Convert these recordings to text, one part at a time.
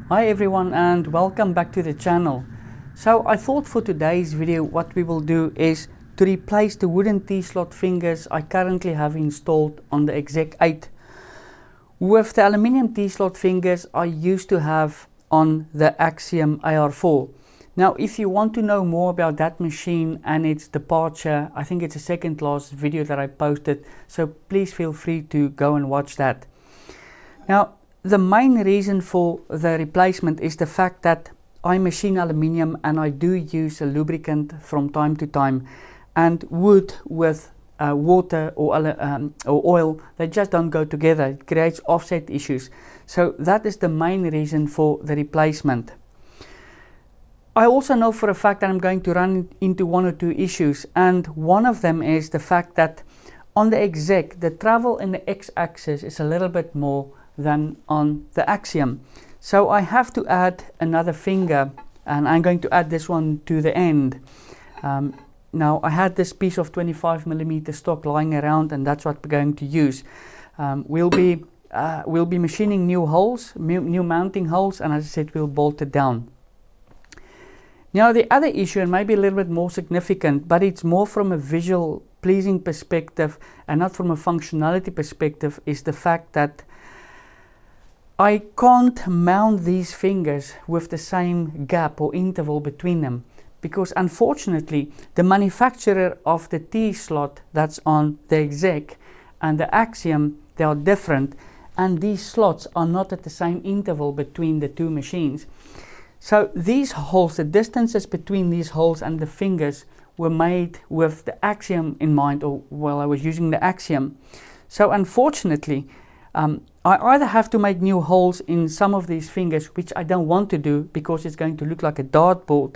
Hi everyone and welcome back to the channel. So I thought for today's video what we will do is to replace the wooden T-slot fingers I currently have installed on the Exec 8 with the aluminium T-slot fingers I used to have on the Axiom AR4. Now if you want to know more about that machine and its departure, I think it's the second last video that I posted, so please feel free to go and watch that. Now the main reason for the replacement is the fact that I machine aluminium and I do use a lubricant from time to time, and wood with water or oil, they just don't go together. It creates offset issues. So that is the main reason for the replacement. I also know for a fact that I'm going to run into one or two issues, and one of them is the fact that on the Exec, the travel in the x-axis is a little bit more than on the Axiom. So I have to add another finger, and I'm going to add this one to the end. Now I had this piece of 25mm stock lying around, and that's what we're going to use. We'll be machining new holes, new mounting holes, and as I said, we'll bolt it down. Now the other issue, and maybe a little bit more significant, but it's more from a visual pleasing perspective and not from a functionality perspective, is the fact that I can't mount these fingers with the same gap or interval between them, because unfortunately the manufacturer of the T-slot that's on the Exec and the Axiom, they are different, and these slots are not at the same interval between the two machines. So these holes, the distances between these holes and the fingers were made with the Axiom in mind, or well, I was using the Axiom. So unfortunately I either have to make new holes in some of these fingers, which I don't want to do because it's going to look like a dartboard.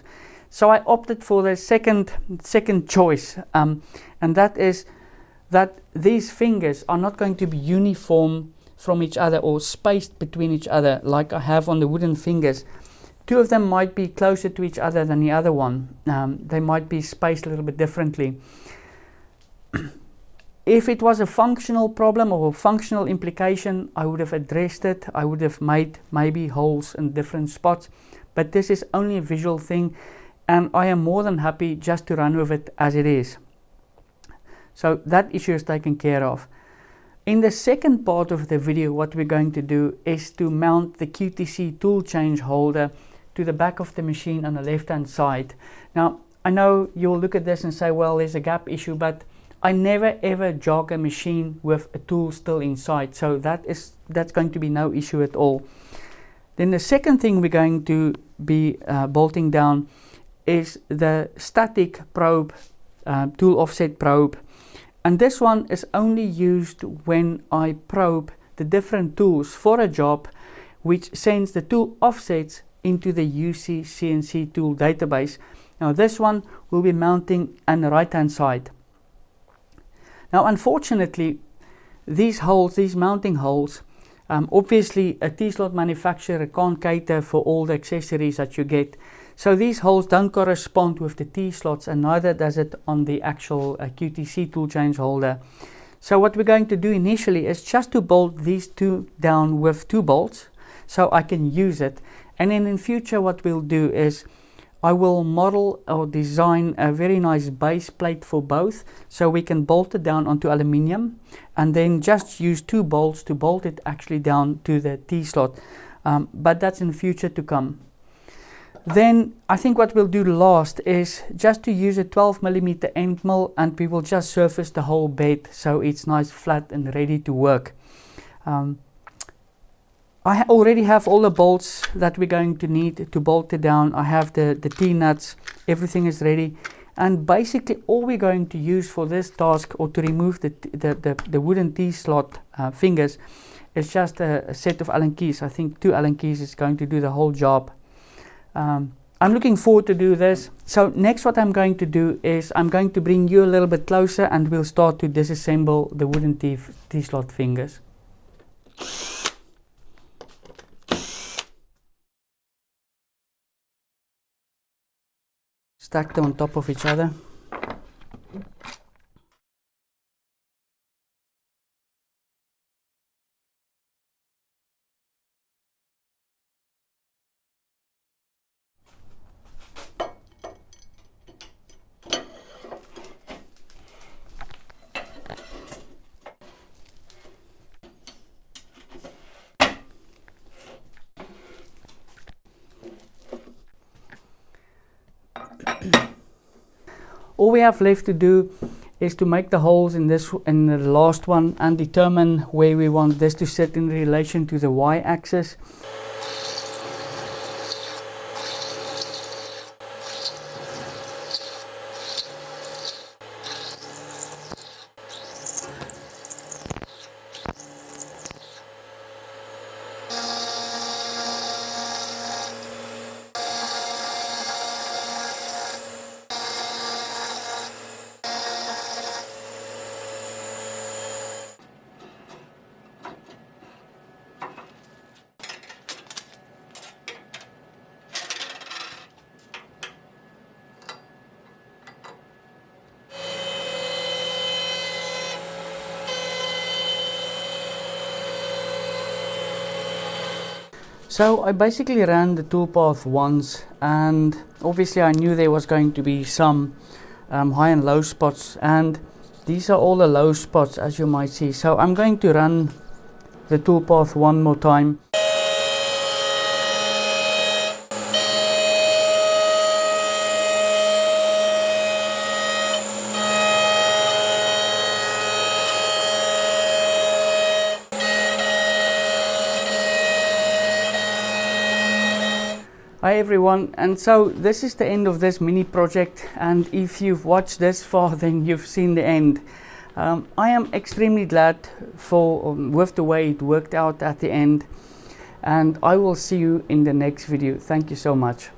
So I opted for the second choice, and that is that these fingers are not going to be uniform from each other or spaced between each other like I have on the wooden fingers. Two of them might be closer to each other than the other one. They might be spaced a little bit differently. If it was a functional problem or a functional implication, I would have addressed it. I would have made maybe holes in different spots, but this is only a visual thing, and I am more than happy just to run with it as it is. So that issue is taken care of. In the second part of the video, what we're going to do is to mount the QTC tool change holder to the back of the machine on the left hand side. Now I know you'll look at this and say, well, there's a gap issue, but I never ever jog a machine with a tool still inside, so that's going to be no issue at all. Then the second thing we're going to be bolting down is the static probe, tool offset probe, and this one is only used when I probe the different tools for a job, which sends the tool offsets into the UC CNC tool database. Now this one will be mounting on the right hand side. Now unfortunately these holes, these mounting holes, obviously a T-slot manufacturer can't cater for all the accessories that you get. So these holes don't correspond with the T-slots, and neither does it on the actual QTC tool change holder. So what we're going to do initially is just to bolt these two down with 2 bolts so I can use it. And then in future what we'll do is I will model or design a very nice base plate for both, so we can bolt it down onto aluminium and then just use 2 bolts to bolt it actually down to the T-slot, but that's in the future to come. Then I think what we'll do last is just to use a 12mm end mill, and we will just surface the whole bed so it's nice, flat and ready to work. I already have all the bolts that we're going to need to bolt it down. I have the T-nuts, everything is ready, and basically all we're going to use for this task, or to remove the wooden T-slot fingers, is just a set of Allen keys. I think 2 Allen keys is going to do the whole job. I'm looking forward to do this. So next what I'm going to do is I'm going to bring you a little bit closer, and we'll start to disassemble the wooden T-slot fingers. Stack them on top of each other. all we have left to do is to make the holes in this, in the last one, and determine where we want this to sit in relation to the y-axis. So I basically ran the toolpath once, and obviously I knew there was going to be some high and low spots, and these are all the low spots, as you might see. So I'm going to run the toolpath one more time. Hi everyone, and so this is the end of this mini project, and if you've watched this far, then you've seen the end. I am extremely glad with the way it worked out at the end, and I will see you in the next video. Thank you so much.